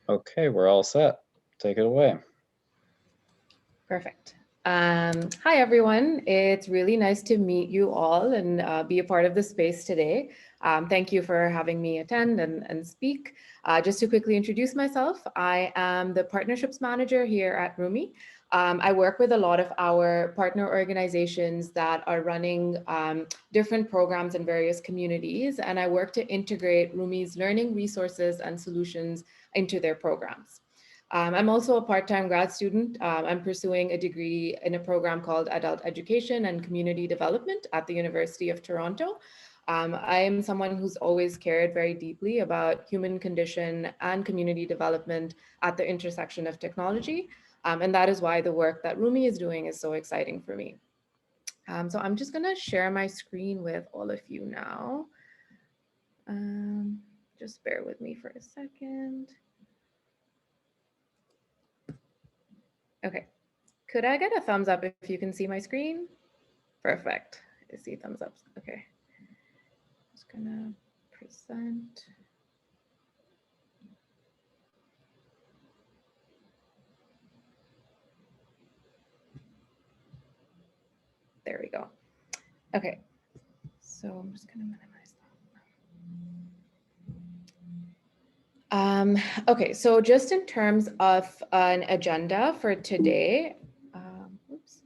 Okay, we're all set. Take it away. Perfect. Hi, everyone. It's really nice to meet you all and be a part of the space today. Thank you for having me attend and speak. Just to quickly introduce myself, I am the partnerships manager here at Rumi. I work with a lot of our partner organizations that are running different programs in various communities, and I work to integrate Rumi's learning resources and solutions into their programs. I'm also a part-time grad student. I'm pursuing a degree in a program called Adult Education and Community Development at the University of Toronto. I am someone who's always cared very deeply about human condition and community development at the intersection of technology. And that is why the work that Rumi is doing is so exciting for me. So I'm just gonna share my screen with all of you now. Just bear with me for a second. Okay. Could I get a thumbs up if you can see my screen? Perfect. I see thumbs up. Okay. Just gonna present. There we go. Okay. So I'm just gonna minimize that. Okay, so just in terms of an agenda for today, oops.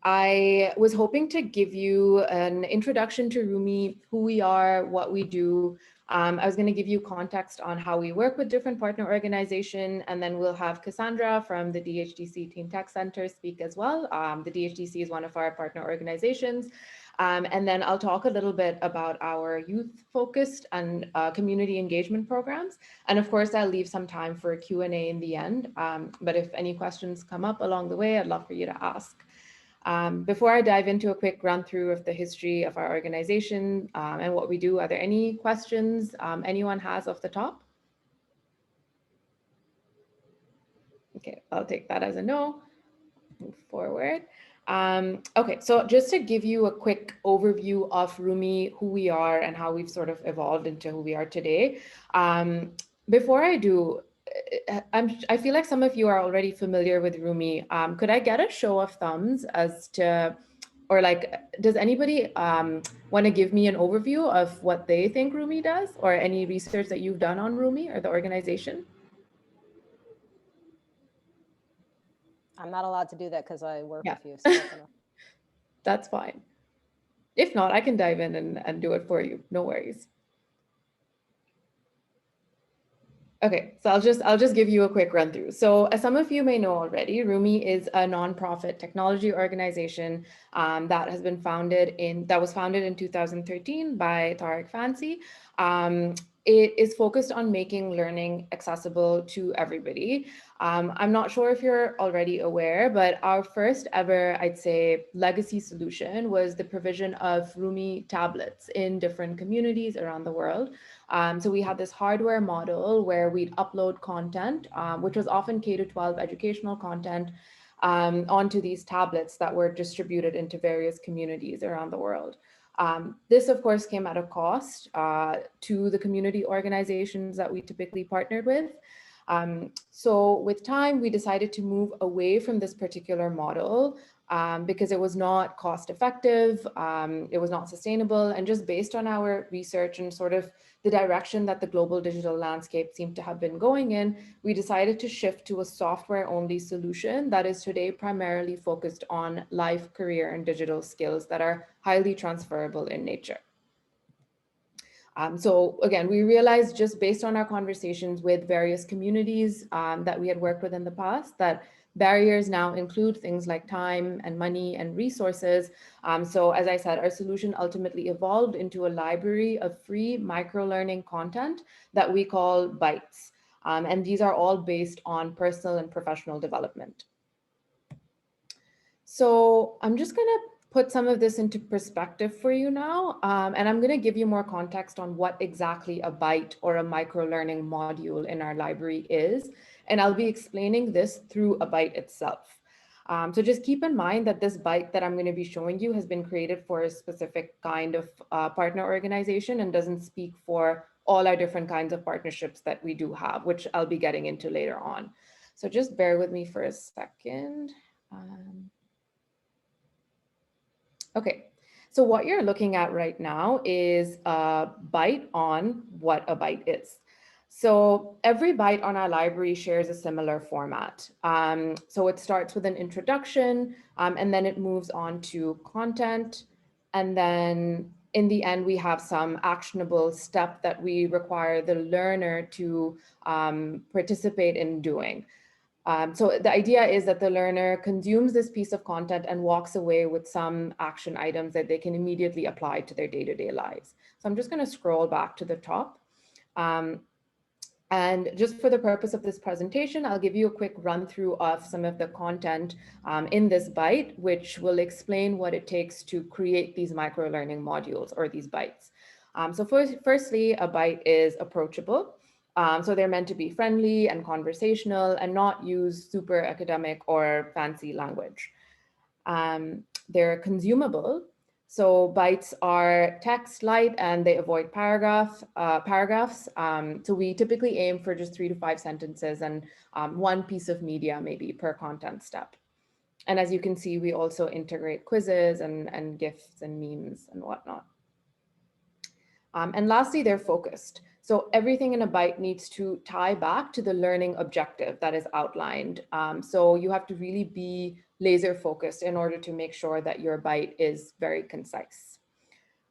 I was hoping to give you an introduction to Rumi, who we are, what we do. I was going to give you context on how we work with different partner organizations, and then we'll have Cassandra from the DHDC Teen Tech Center speak as well. The DHDC is one of our partner organizations. And then I'll talk a little bit about our youth-focused and community engagement programs. And of course, I'll leave some time for a Q&A in the end. But if any questions come up along the way, I'd love for you to ask. Before I dive into a quick run through of the history of our organization and what we do, are there any questions anyone has off the top? Okay, I'll take that as a no. Move forward. Okay, so just to give you a quick overview of Rumi, who we are and how we've sort of evolved into who we are today. Before I do, I feel like some of you are already familiar with Rumi. Could I get a show of thumbs as to, or like, does anybody want to give me an overview of what they think Rumi does, or any research that you've done on Rumi or the organization? I'm not allowed to do that because I work Yeah. with you. So That's fine. If not, I can dive in and do it for you. No worries. Okay, so I'll just give you a quick run through. So as some of you may know already, Rumi is a nonprofit technology organization that was founded in 2013 by Tariq Fancy. It is focused on making learning accessible to everybody. I'm not sure if you're already aware, but our first ever, I'd say, legacy solution was the provision of Rumi tablets in different communities around the world. So we had this hardware model where we'd upload content, which was often K to 12 educational content, onto these tablets that were distributed into various communities around the world. This, of course, came at a cost to the community organizations that we typically partnered with. So with time, we decided to move away from this particular model because it was not cost effective, it was not sustainable, and just based on our research and sort of the direction that the global digital landscape seemed to have been going in, we decided to shift to a software-only solution that is today primarily focused on life, career, and digital skills that are highly transferable in nature. So again, we realized just based on our conversations with various communities that we had worked with in the past that barriers now include things like time and money and resources. So as I said, our solution ultimately evolved into a library of free micro-learning content that we call Bytes. And these are all based on personal and professional development. So I'm just gonna put some of this into perspective for you now. And I'm going to give you more context on what exactly a byte or a micro-learning module in our library is. And I'll be explaining this through a byte itself. So just keep in mind that this byte that I'm going to be showing you has been created for a specific kind of partner organization and doesn't speak for all our different kinds of partnerships that we do have, which I'll be getting into later on. So just bear with me for a second. Okay, so what you're looking at right now is a bite on what a bite is. So every bite on our library shares a similar format. So it starts with an introduction, and then it moves on to content. And then in the end, we have some actionable step that we require the learner to participate in doing. So the idea is that the learner consumes this piece of content and walks away with some action items that they can immediately apply to their day-to-day lives. So I'm just going to scroll back to the top. And just for the purpose of this presentation, I'll give you a quick run through of some of the content in this bite, which will explain what it takes to create these micro-learning modules or these bites. So firstly, a bite is approachable. So they're meant to be friendly and conversational and not use super academic or fancy language. They're consumable. So bites are text light and they avoid paragraphs. So we typically aim for just 3 to 5 sentences and one piece of media maybe per content step. And as you can see, we also integrate quizzes and GIFs and memes and whatnot. And lastly, they're focused. So everything in a bite needs to tie back to the learning objective that is outlined. So you have to really be laser focused in order to make sure that your bite is very concise.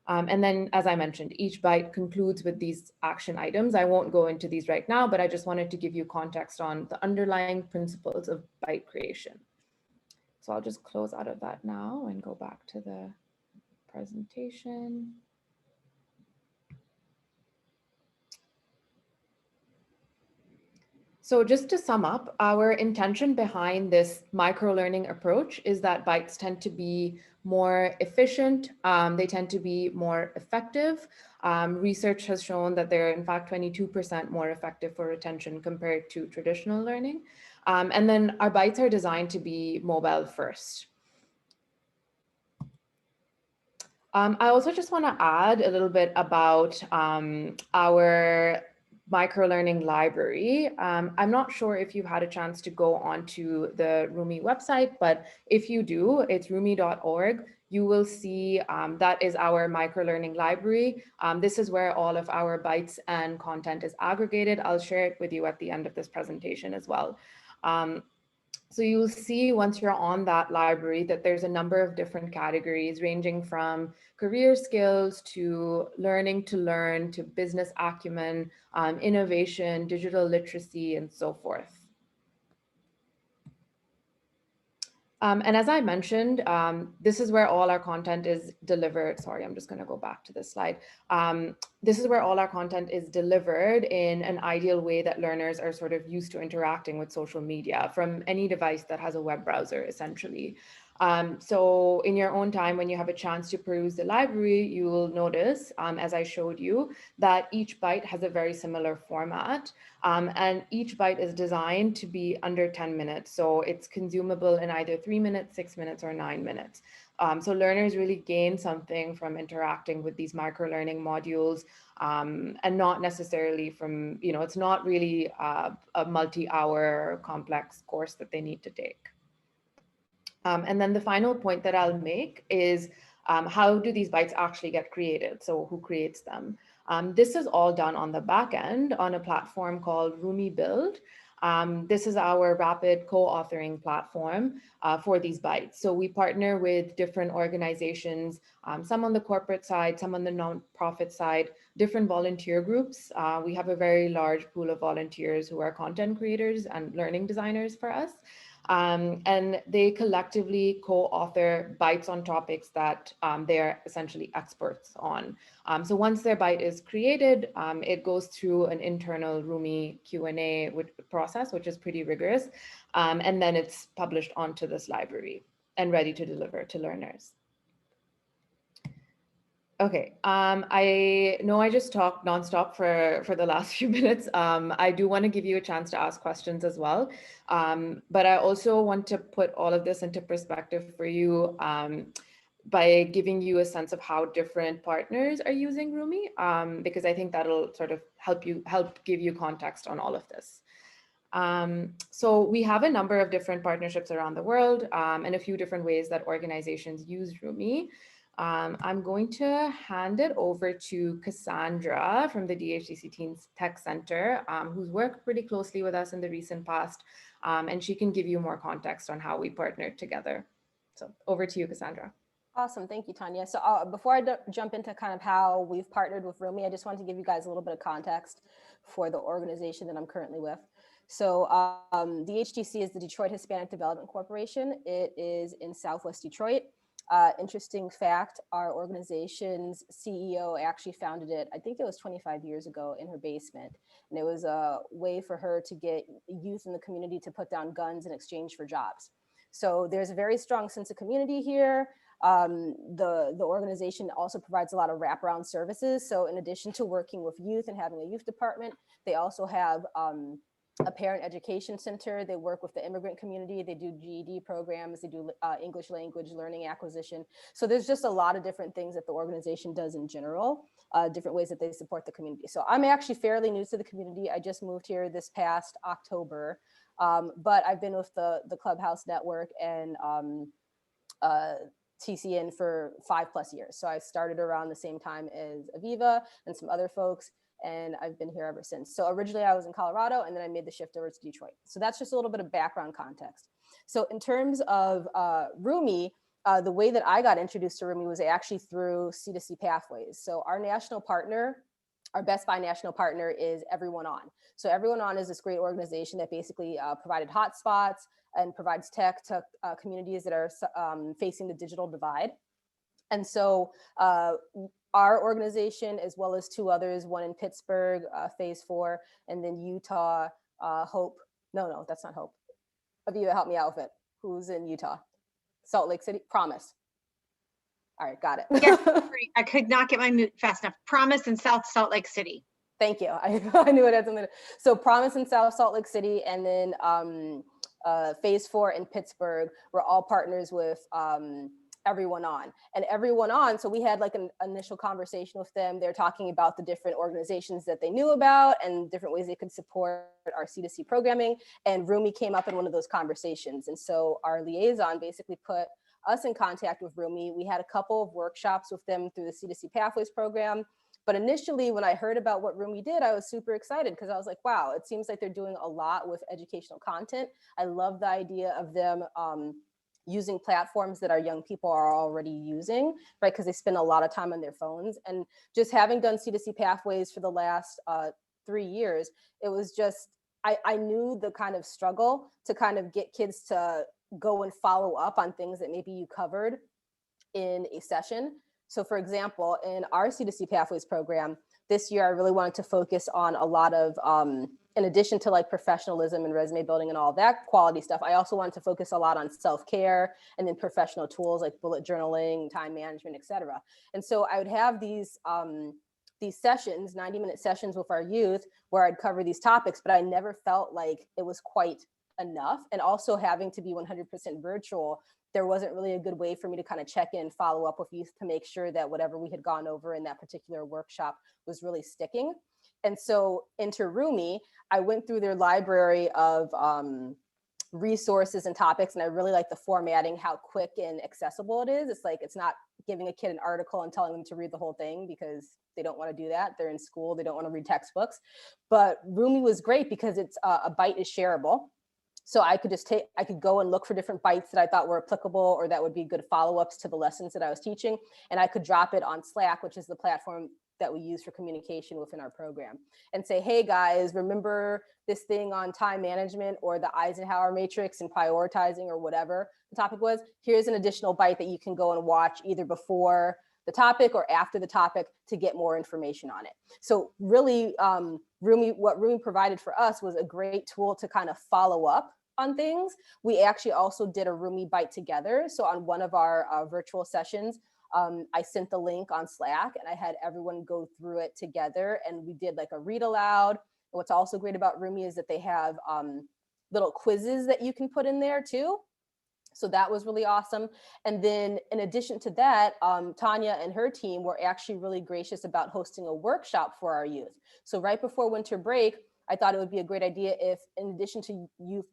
And then, as I mentioned, each bite concludes with these action items. I won't go into these right now, but I just wanted to give you context on the underlying principles of bite creation. So I'll just close out of that now and go back to the presentation. So just to sum up, our intention behind this micro-learning approach is that bites tend to be more efficient, they tend to be more effective. Research has shown that they're in fact 22% more effective for retention compared to traditional learning. And then our bites are designed to be mobile first. I also just want to add a little bit about our microlearning library. I'm not sure if you've had a chance to go onto the Rumie website, but if you do, it's rumie.org. You will see that is our microlearning library. This is where all of our bites and content is aggregated. I'll share it with you at the end of this presentation as well. So you'll see once you're on that library that there's a number of different categories ranging from career skills to learning to learn to business acumen, innovation, digital literacy, and so forth. And as I mentioned, this is where all our content is delivered. Sorry, I'm just going to go back to this slide. This is where all our content is delivered in an ideal way that learners are sort of used to interacting with social media from any device that has a web browser, essentially. So in your own time, when you have a chance to peruse the library, you will notice, as I showed you, that each bite has a very similar format. And each bite is designed to be under 10 minutes. So it's consumable in either 3 minutes, 6 minutes, or 9 minutes. So learners really gain something from interacting with these micro-learning modules and not necessarily from, it's not really a multi-hour complex course that they need to take. And then the final point that I'll make is how do these bites actually get created? So who creates them? This is all done on the back end on a platform called Rumie Build. This is our rapid co-authoring platform for these bites. So we partner with different organizations, some on the corporate side, some on the nonprofit side, different volunteer groups. We have a very large pool of volunteers who are content creators and learning designers for us. And they collectively co-author bites on topics that they're essentially experts on. So once their bite is created, it goes through an internal Rumie Q&A process, which is pretty rigorous. And then it's published onto this library and ready to deliver to learners. Okay, I know I just talked nonstop for the last few minutes. I do want to give you a chance to ask questions as well. But I also want to put all of this into perspective for you. by giving you a sense of how different partners are using Rumi, because I think that'll sort of help give you context on all of this. So we have a number of different partnerships around the world, and a few different ways that organizations use Rumi. I'm going to hand it over to Cassandra from the DHCC Teens Tech Center, who's worked pretty closely with us in the recent past, and she can give you more context on how we partnered together. So over to you, Cassandra. Awesome. Thank you, Tanya. So before I jump into kind of how we've partnered with Rumi, I just wanted to give you guys a little bit of context for the organization that I'm currently with. So the HTC is the Detroit Hispanic Development Corporation. It is in Southwest Detroit. Interesting fact, our organization's CEO actually founded it, I think it was 25 years ago, in her basement. And it was a way for her to get youth in the community to put down guns in exchange for jobs. So there's a very strong sense of community here. The organization also provides a lot of wraparound services. So in addition to working with youth and having a youth department, they also have a parent education center. They work with the immigrant community. They do GED programs. They do English language learning acquisition. So there's just a lot of different things that the organization does in general, different ways that they support the community. So I'm actually fairly new to the community. I just moved here this past October, but I've been with the Clubhouse Network and TCN for 5+ years. So I started around the same time as Aviva and some other folks, and I've been here ever since. So originally I was in Colorado, and then I made the shift over to Detroit. So that's just a little bit of background context. So in terms of Rumi, the way that I got introduced to Rumi was actually through C2C Pathways. So our national partner, our Best Buy national partner, is Everyone On. So Everyone On is this great organization that basically provided hotspots and provides tech to communities that are facing the digital divide. And so our organization, as well as two others, one in Pittsburgh, Phase 4, and then Utah, Hope. No, that's not Hope. Aviva, help me out with it. Who's in Utah? Salt Lake City? Promise. All right, got it. Yes, I could not get my mute fast enough. Promise in South Salt Lake City. Thank you. I knew it had something to, so Promise in South Salt Lake City, and then Phase 4 in Pittsburgh were all partners with Everyone On. And Everyone On, so we had like an initial conversation with them. They're talking about the different organizations that they knew about and different ways they could support our C2C programming. And Rumi came up in one of those conversations. And so our liaison basically put us in contact with Rumi. We had a couple of workshops with them through the C2C Pathways program. But initially, when I heard about what Rumi did, I was super excited because I was like, wow, it seems like they're doing a lot with educational content. I love the idea of them using platforms that our young people are already using, right? Because they spend a lot of time on their phones. And just having done C2C Pathways for the last 3 years, it was just, I knew the kind of struggle to kind of get kids to go and follow up on things that maybe you covered in a session. So for example, in our C2C Pathways program, this year, I really wanted to focus on a lot of, in addition to like professionalism and resume building and all that quality stuff, I also wanted to focus a lot on self-care and then professional tools like bullet journaling, time management, et cetera. And so I would have these sessions, 90-minute sessions with our youth where I'd cover these topics, but I never felt like it was quite enough. And also having to be 100% virtual, there wasn't really a good way for me to kind of check in, follow up with youth to make sure that whatever we had gone over in that particular workshop was really sticking. And so enter Rumi, I went through their library of resources and topics, and I really like the formatting, how quick and accessible it is. It's like, it's not giving a kid an article and telling them to read the whole thing because they don't want to do that. They're in school, they don't want to read textbooks. But Rumi was great because it's a bite is shareable. So I could just I could go and look for different bites that I thought were applicable or that would be good follow-ups to the lessons that I was teaching. And I could drop it on Slack, which is the platform that we use for communication within our program, and say, hey guys, remember this thing on time management or the Eisenhower matrix and prioritizing or whatever the topic was? Here's an additional bite that you can go and watch either before the topic or after the topic to get more information on it. So really, what Rumi provided for us was a great tool to kind of follow up on things. We actually also did a Rumi bite together. So on one of our virtual sessions, I sent the link on Slack and I had everyone go through it together, and we did like a read aloud. What's also great about Rumi is that they have little quizzes that you can put in there too. So that was really awesome. And then in addition to that, Tanya and her team were actually really gracious about hosting a workshop for our youth. So right before winter break, I thought it would be a great idea if, in addition to youth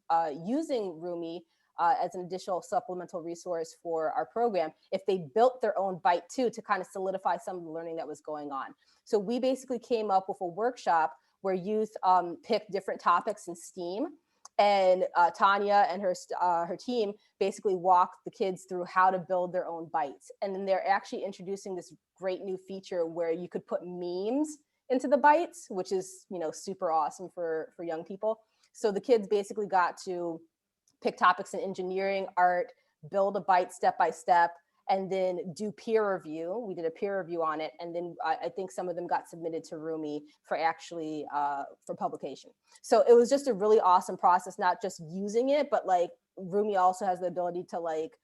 using Rumi as an additional supplemental resource for our program, if they built their own bite too, to kind of solidify some of the learning that was going on. So we basically came up with a workshop where youth picked different topics in STEAM. And Tanya and her team basically walked the kids through how to build their own bites. And then they're actually introducing this great new feature where you could put memes into the bites, which is, you know, super awesome for young people. So the kids basically got to pick topics in engineering, art, build a bite step by step, and then do peer review. We did a peer review on it. And then I think some of them got submitted to Rumi for actually for publication. So it was just a really awesome process, not just using it, but like Rumi also has the ability to like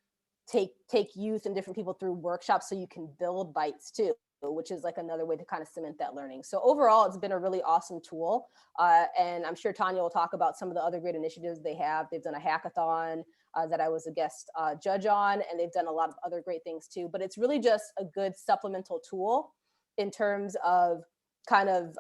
take youth and different people through workshops so you can build bites too, which is like another way to kind of cement that learning. So overall, it's been a really awesome tool. And I'm sure Tanya will talk about some of the other great initiatives they have. They've done a hackathon that I was a guest judge on, and they've done a lot of other great things too. But it's really just a good supplemental tool in terms of kind of,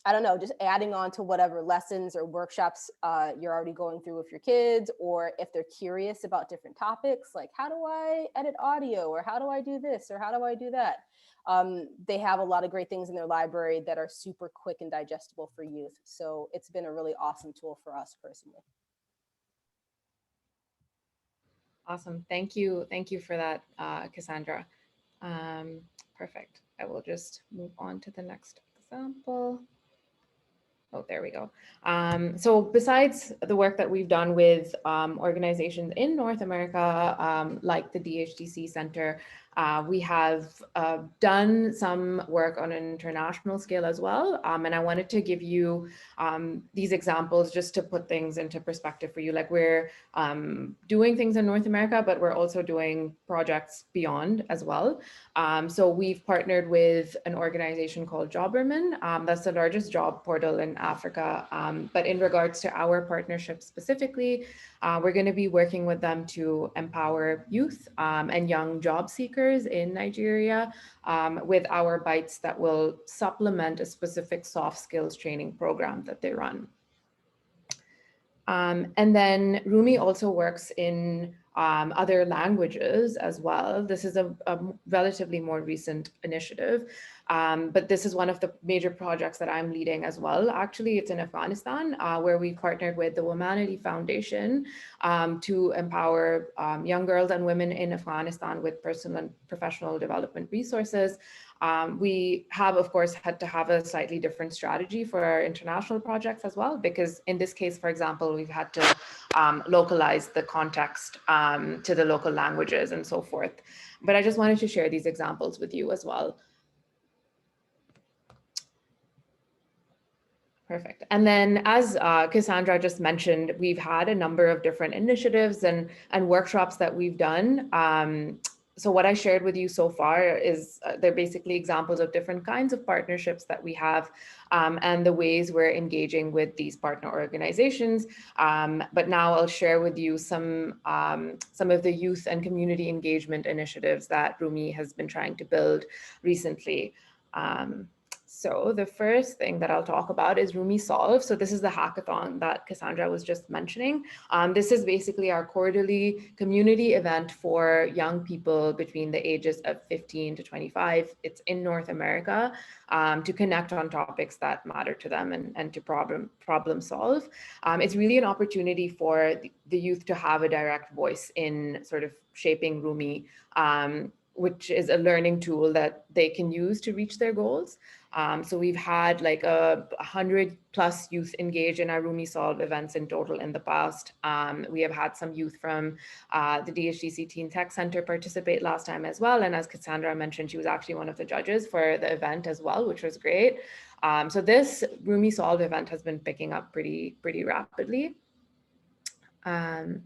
I don't know, just adding on to whatever lessons or workshops you're already going through with your kids, or if they're curious about different topics, like how do I edit audio, or how do I do this, or how do I do that? They have a lot of great things in their library that are super quick and digestible for youth. So it's been a really awesome tool for us personally. Awesome. Thank you. Thank you for that, Cassandra. Perfect. I will just move on to the next example. Oh, there we go. So besides the work that we've done with organizations in North America, like the DHDC Center, we have done some work on an international scale as well. And I wanted to give you these examples just to put things into perspective for you. Like we're doing things in North America, but we're also doing projects beyond as well. So we've partnered with an organization called Jobberman. That's the largest job portal in Africa. But in regards to our partnership specifically, we're going to be working with them to empower youth and young job seekers in Nigeria with our bites that will supplement a specific soft skills training program that they run. And then Rumi also works in other languages as well. This is a relatively more recent initiative, but this is one of the major projects that I'm leading as well. Actually, it's in Afghanistan, where we partnered with the Womanity Foundation to empower young girls and women in Afghanistan with personal and professional development resources. We have, of course, had to have a slightly different strategy for our international projects as well, because in this case, for example, we've had to localize the context to the local languages and so forth. But I just wanted to share these examples with you as well. Perfect. And then as Cassandra just mentioned, we've had a number of different initiatives and workshops that we've done. So what I shared with you so far is they're basically examples of different kinds of partnerships that we have and the ways we're engaging with these partner organizations. But now I'll share with you some of the youth and community engagement initiatives that Rumi has been trying to build recently. So the first thing that I'll talk about is Rumi Solve. So this is the hackathon that Cassandra was just mentioning. This is basically our quarterly community event for young people between the ages of 15 to 25. It's in North America to connect on topics that matter to them and to problem solve. It's really an opportunity for the youth to have a direct voice in sort of shaping Rumi, which is a learning tool that they can use to reach their goals. So we've had like 100+ youth engage in our Rumi Solve events in total in the past. We have had some youth from the DHDC Teen Tech Center participate last time as well. And as Cassandra mentioned, she was actually one of the judges for the event as well, which was great. So this Rumi Solve event has been picking up pretty rapidly. And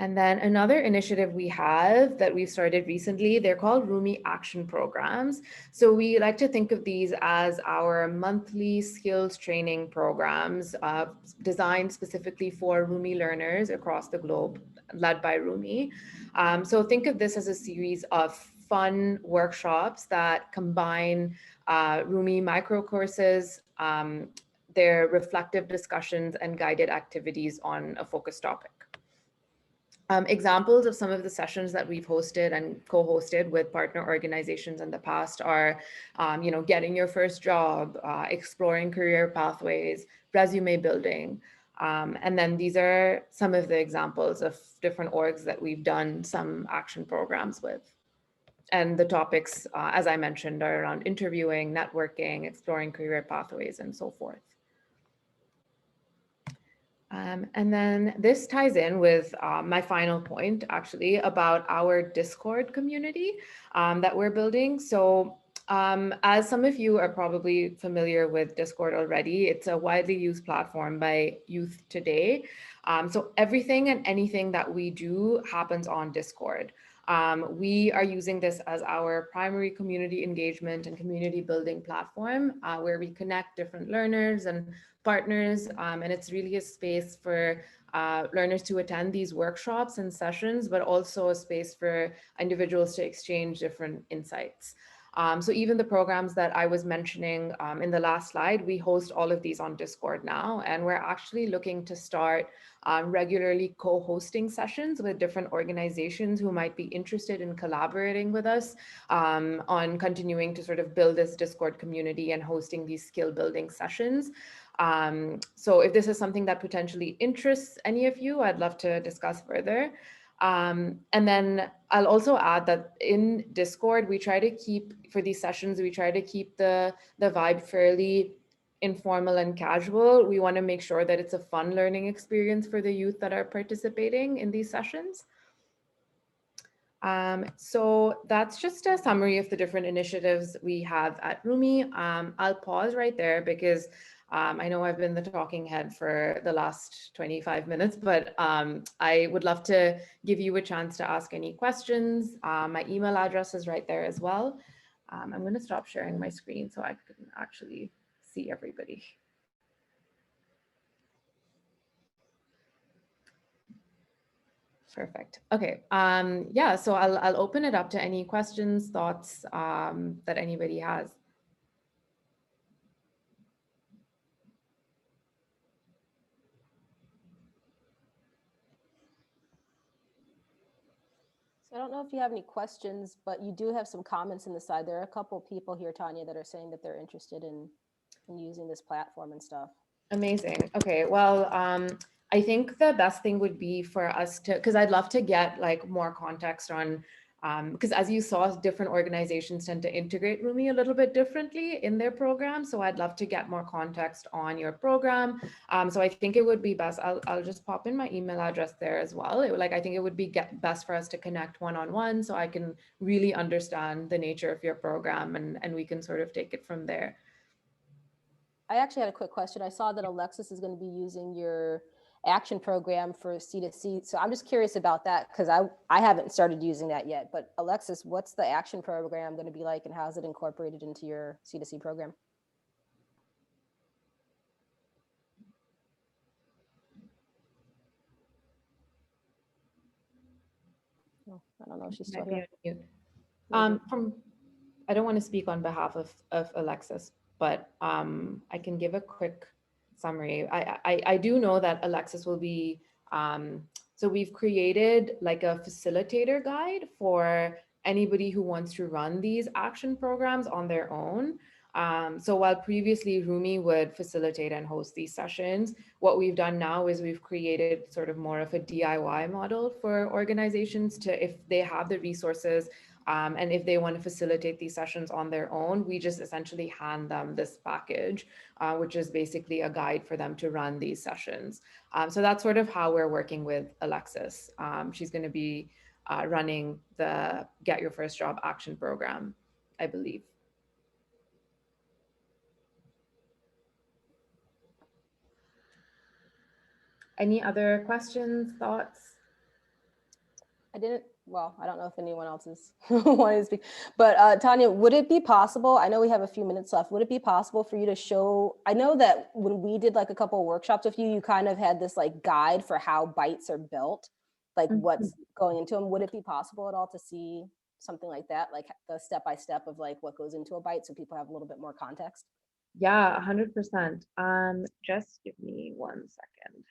And then another initiative we have that we've started recently, they're called Rumi Action Programs. So we like to think of these as our monthly skills training programs designed specifically for Rumi learners across the globe, led by Rumi. So think of this as a series of fun workshops that combine Rumi micro courses, their reflective discussions and guided activities on a focused topic. Examples of some of the sessions that we've hosted and co-hosted with partner organizations in the past are, getting your first job, exploring career pathways, resume building. And then these are some of the examples of different orgs that we've done some action programs with. And the topics, as I mentioned, are around interviewing, networking, exploring career pathways, and so forth. And then this ties in with my final point, actually, about our Discord community that we're building. So as some of you are probably familiar with Discord already, it's a widely used platform by youth today. So everything and anything that we do happens on Discord. We are using this as our primary community engagement and community building platform where we connect different learners and partners. And it's really a space for learners to attend these workshops and sessions, but also a space for individuals to exchange different insights. So even the programs that I was mentioning in the last slide, we host all of these on Discord now, and we're actually looking to start regularly co-hosting sessions with different organizations who might be interested in collaborating with us on continuing to sort of build this Discord community and hosting these skill building sessions. So if this is something that potentially interests any of you, I'd love to discuss further. And then I'll also add that in Discord, we try to keep, for these sessions, we try to keep the vibe fairly informal and casual. We want to make sure that it's a fun learning experience for the youth that are participating in these sessions. So that's just a summary of the different initiatives we have at Rumi. I'll pause right there because I know I've been the talking head for the last 25 minutes, but I would love to give you a chance to ask any questions. My email address is right there as well. I'm going to stop sharing my screen so I can actually see everybody. Perfect. Okay. Yeah, so I'll open it up to any questions, thoughts that anybody has. So I don't know if you have any questions, but you do have some comments in the side. There are a couple of people here, Tanya, that are saying that they're interested in using this platform and stuff. Amazing. Okay. Well, I think the best thing would be for us to, because I'd love to get like more context on, because as you saw, different organizations tend to integrate Rumi a little bit differently in their program. So I'd love to get more context on your program. So I think it would be best, I'll just pop in my email address there as well. I think it would be best for us to connect one-on-one so I can really understand the nature of your program and we can sort of take it from there. I actually had a quick question. I saw that Alexis is going to be using your action program for C2C. So I'm just curious about that because I haven't started using that yet. But Alexis, what's the action program going to be like and how is it incorporated into your C2C program? Oh, I don't know if she's still here. I don't want to speak on behalf of Alexis, but I can give a quick summary. I do know that Alexis will be, so we've created like a facilitator guide for anybody who wants to run these action programs on their own. So while previously Rumi would facilitate and host these sessions, what we've done now is we've created sort of more of a DIY model for organizations to, if they have the resources, and if they want to facilitate these sessions on their own, we just essentially hand them this package, which is basically a guide for them to run these sessions. So that's sort of how we're working with Alexis. She's going to be running the Get Your First Job action program, I believe. Any other questions, thoughts? I didn't, well, I don't know if anyone else is wanting to speak, but Tanya, would it be possible, I know we have a few minutes left, would it be possible for you to show, I know that when we did like a couple of workshops with you, you kind of had this like guide for how bytes are built, like what's going into them. Would it be possible at all to see something like that, like the step-by-step of like what goes into a byte so people have a little bit more context? Yeah, 100%. Just give me 1 second.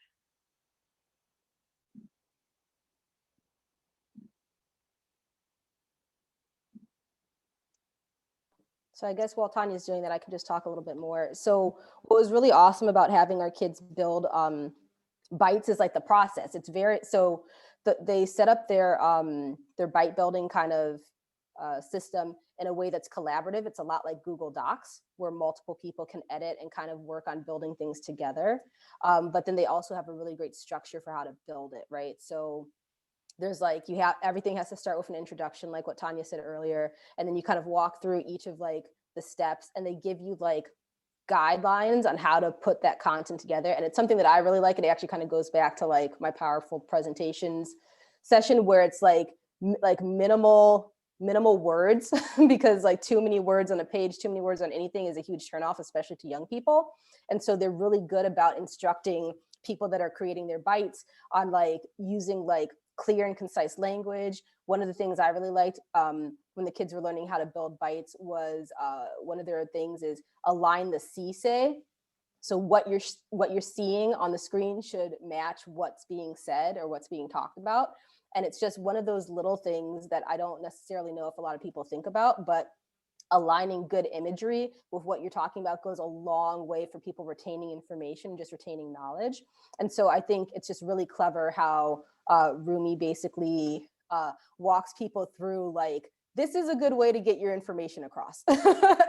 So I guess while Tanya's doing that, I can just talk a little bit more. So what was really awesome about having our kids build bytes is like the process. It's very, so they set up their byte building kind of system in a way that's collaborative. It's a lot like Google Docs, where multiple people can edit and kind of work on building things together. But then they also have a really great structure for how to build it, right? So there's like, you have, everything has to start with an introduction, like what Tanya said earlier. And then you kind of walk through each of like the steps, and they give you like guidelines on how to put that content together. And it's something that I really like. It actually kind of goes back to like my powerful presentations session, where it's like minimal words because like too many words on a page, too many words on anything is a huge turnoff, especially to young people. And so they're really good about instructing people that are creating their bytes on like using like clear and concise language. One of the things I really liked when the kids were learning how to build bytes was one of their things is align the CSAY. So what you're seeing on the screen should match what's being said or what's being talked about. And it's just one of those little things that I don't necessarily know if a lot of people think about, but aligning good imagery with what you're talking about goes a long way for people retaining information, just retaining knowledge. And so I think it's just really clever how Rumi basically walks people through like, this is a good way to get your information across,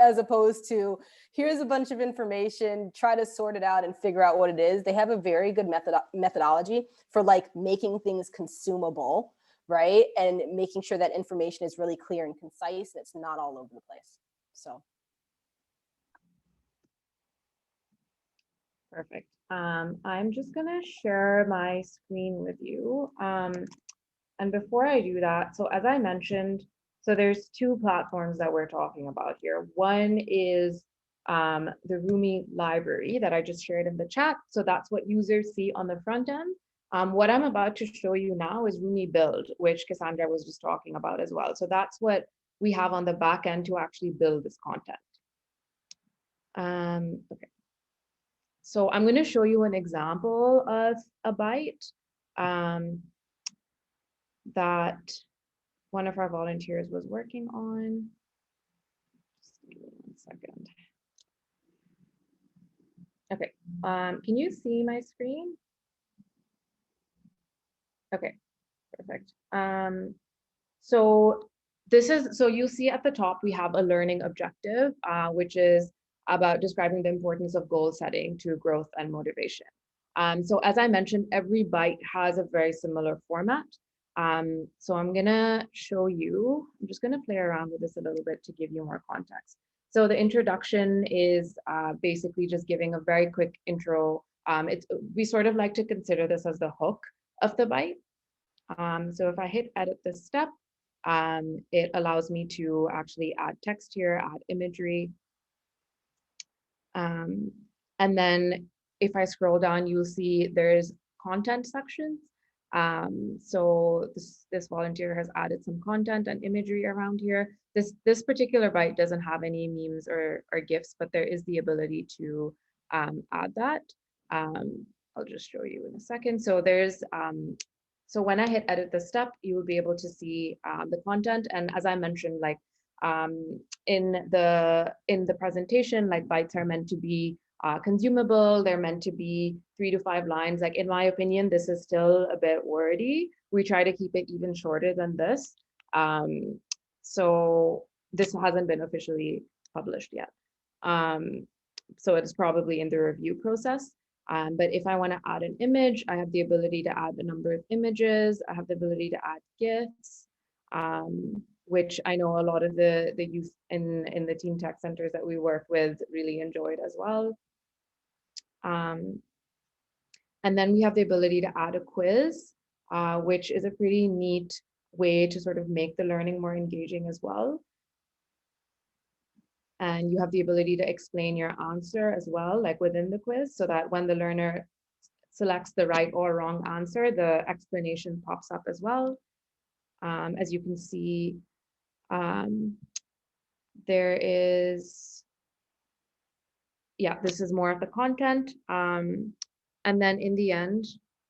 as opposed to here's a bunch of information, try to sort it out and figure out what it is. They have a very good methodology for like making things consumable, right? And making sure that information is really clear and concise, and it's not all over the place. So. Perfect. I'm just gonna share my screen with you. And before I do that, so as I mentioned, so there's two platforms that we're talking about here. One is the Rumi library that I just shared in the chat. So that's what users see on the front end. What I'm about to show you now is Rumi Build, which Cassandra was just talking about as well. So that's what we have on the back end to actually build this content. Okay. So I'm going to show you an example of a byte that one of our volunteers was working on. Just give me 1 second. Okay, can you see my screen? Okay, perfect. So this is, so you see at the top, we have a learning objective, which is about describing the importance of goal setting to growth and motivation. So as I mentioned, every byte has a very similar format. So I'm gonna show you, I'm just gonna play around with this a little bit to give you more context. So the introduction is basically just giving a very quick intro. We sort of like to consider this as the hook of the byte. So if I hit edit this step, it allows me to actually add text here, add imagery. And then if I scroll down, you'll see there's content sections. So this volunteer has added some content and imagery around here. This particular byte doesn't have any memes or GIFs, but there is the ability to add that. I'll just show you in a second. So there's so when I hit edit this step, you will be able to see the content. And as I mentioned, like in the presentation, like bytes are meant to be consumable. They're meant to be 3 to 5 lines. Like in my opinion, this is still a bit wordy. We try to keep it even shorter than this. So this hasn't been officially published yet. So it's probably in the review process. But if I want to add an image, I have the ability to add a number of images. I have the ability to add GIFs, which I know a lot of the youth in the teen tech centers that we work with really enjoyed as well. And then we have the ability to add a quiz, which is a pretty neat way to sort of make the learning more engaging as well. And you have the ability to explain your answer as well, like within the quiz, so that when the learner selects the right or wrong answer, the explanation pops up as well. As you can see, there is, yeah, this is more of the content. And then in the end,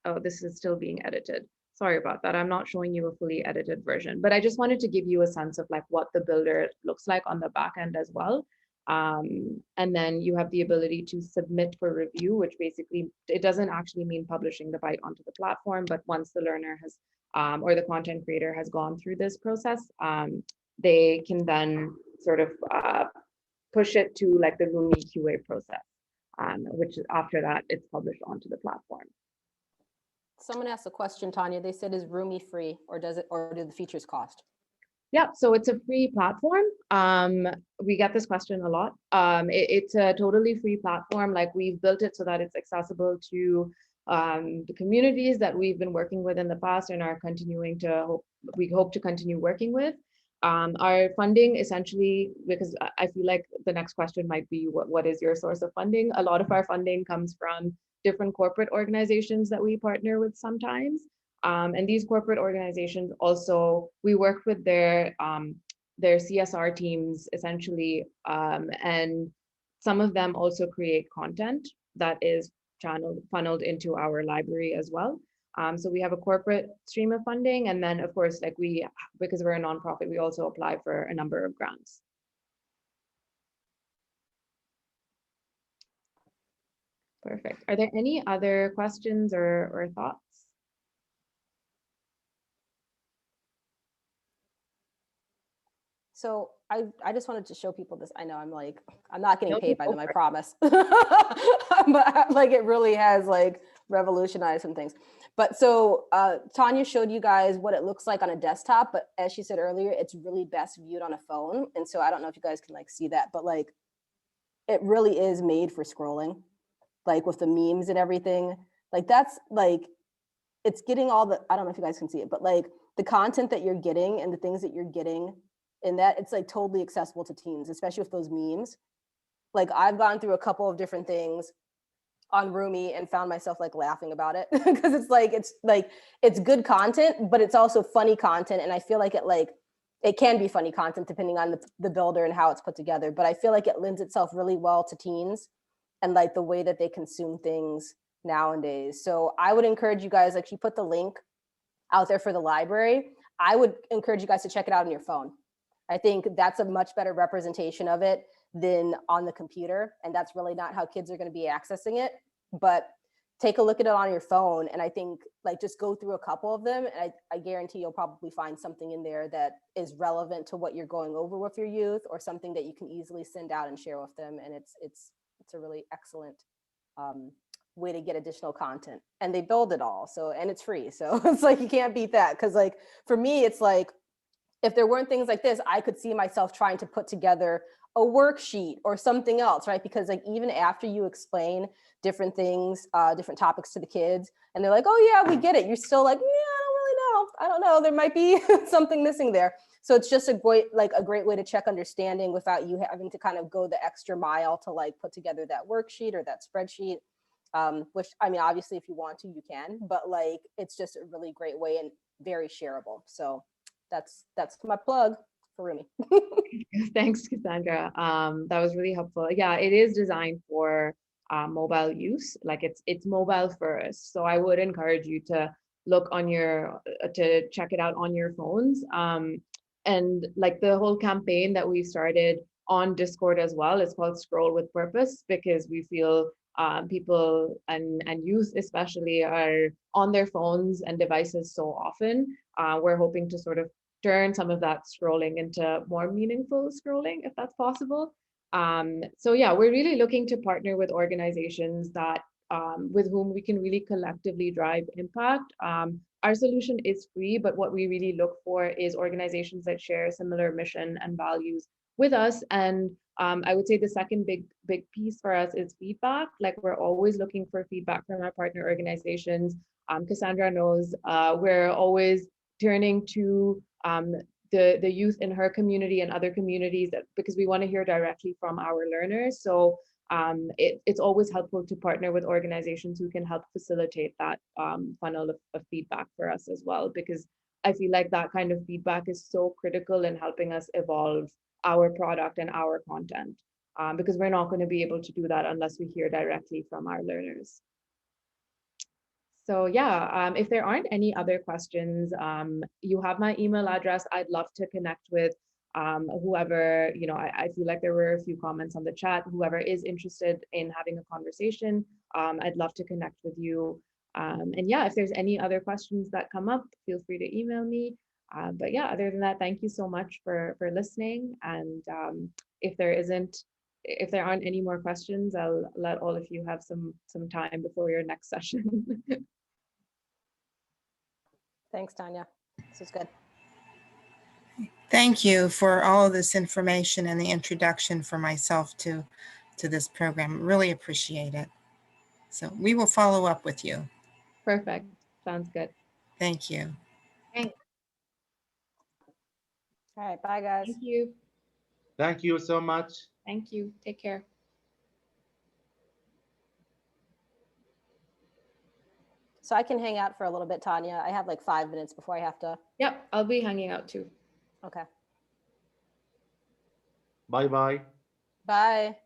oh, this is still being edited. Sorry about that. I'm not showing you a fully edited version, but I just wanted to give you a sense of like what the builder looks like on the back end as well. And then you have the ability to submit for review, which basically, it doesn't actually mean publishing the bite onto the platform, but once the learner has, or the content creator has gone through this process, they can then sort of push it to like the Rumi QA process, which after that, it's published onto the platform. Someone asked a question, Tanya. They said, is Rumi free, or do the features cost? Yeah, so it's a free platform. We get this question a lot. It's a totally free platform. Like, we've built it so that it's accessible to the communities that we've been working with in the past and are continuing to we hope to continue working with. Our funding, essentially, because I feel like the next question might be, what is your source of funding? A lot of our funding comes from different corporate organizations that we partner with sometimes. And these corporate organizations also, we work with their CSR teams essentially, and some of them also create content that is funneled into our library as well. So we have a corporate stream of funding, and then of course, like because we're a nonprofit, we also apply for a number of grants. Perfect. Are there any other questions or thoughts? So I just wanted to show people this. I know I'm not getting No, paid by go them, I for it. promise. But like, it really has like revolutionized some things. But so Tanya showed you guys what it looks like on a desktop, but as she said earlier, it's really best viewed on a phone. And so I don't know if you guys can like see that, but like, it really is made for scrolling, like with the memes and everything. Like, that's like, it's getting all the, I don't know if you guys can see it, but like the content that you're getting and the things that you're getting in that, it's like totally accessible to teens, especially with those memes. Like, I've gone through a couple of different things on Rumi and found myself like laughing about it because it's good content, but it's also funny content. And I feel like it can be funny content depending on the builder and how it's put together. But I feel like it lends itself really well to teens and like the way that they consume things nowadays. So I would encourage you guys, like, she put the link out there for the library. I would encourage you guys to check it out on your phone. I think that's a much better representation of it than on the computer. And that's really not how kids are going to be accessing it. But take a look at it on your phone. And I think like just go through a couple of them. And I guarantee you'll probably find something in there that is relevant to what you're going over with your youth, or something that you can easily send out and share with them. And it's a really excellent way to get additional content. And they build it all. So, and it's free. So it's like, you can't beat that. Cause like, for me, it's like, if there weren't things like this, I could see myself trying to put together a worksheet or something else, right? Because like, even after you explain different things, different topics to the kids, and they're like, oh yeah, we get it. You're still like, yeah, I don't really know. I don't know. There might be something missing there. So it's just a great way to check understanding without you having to kind of go the extra mile to like put together that worksheet or that spreadsheet. Which, I mean, obviously if you want to, you can, but like, it's just a really great way and very shareable. So that's my plug for Rumi. Thanks, Cassandra. That was really helpful. Yeah, it is designed for mobile use. Like, it's mobile first. So I would encourage you to look on to check it out on your phones. And like, the whole campaign that we started on Discord as well is called Scroll with Purpose, because we feel people and youth especially are on their phones and devices so often. We're hoping to sort of turn some of that scrolling into more meaningful scrolling, if that's possible. So yeah, we're really looking to partner with organizations that with whom we can really collectively drive impact. Our solution is free, but what we really look for is organizations that share similar mission and values with us. And I would say the second big piece for us is feedback. Like, we're always looking for feedback from our partner organizations. Cassandra knows we're always turning to the youth in her community and other communities, because we want to hear directly from our learners. So it's always helpful to partner with organizations who can help facilitate that funnel of feedback for us as well, because I feel like that kind of feedback is so critical in helping us evolve our product and our content, because we're not going to be able to do that unless we hear directly from our learners. So yeah, if there aren't any other questions, you have my email address. I'd love to connect with whoever, I feel like there were a few comments on the chat, whoever is interested in having a conversation, I'd love to connect with you. And yeah, if there's any other questions that come up, feel free to email me. But yeah, other than that, thank you so much for listening. And if there aren't any more questions, I'll let all of you have some time before your next session. Thanks, Tanya. This is good. Thank you for all of this information and the introduction for myself to this program. Really appreciate it. So we will follow up with you. Perfect. Sounds good. Thank you. Thanks. All right, bye, guys. Thank you. Thank you so much. Thank you. Take care. So I can hang out for a little bit, Tanya. I have like 5 minutes before I have to. Yep, I'll be hanging out too. Okay. Bye-bye. Bye.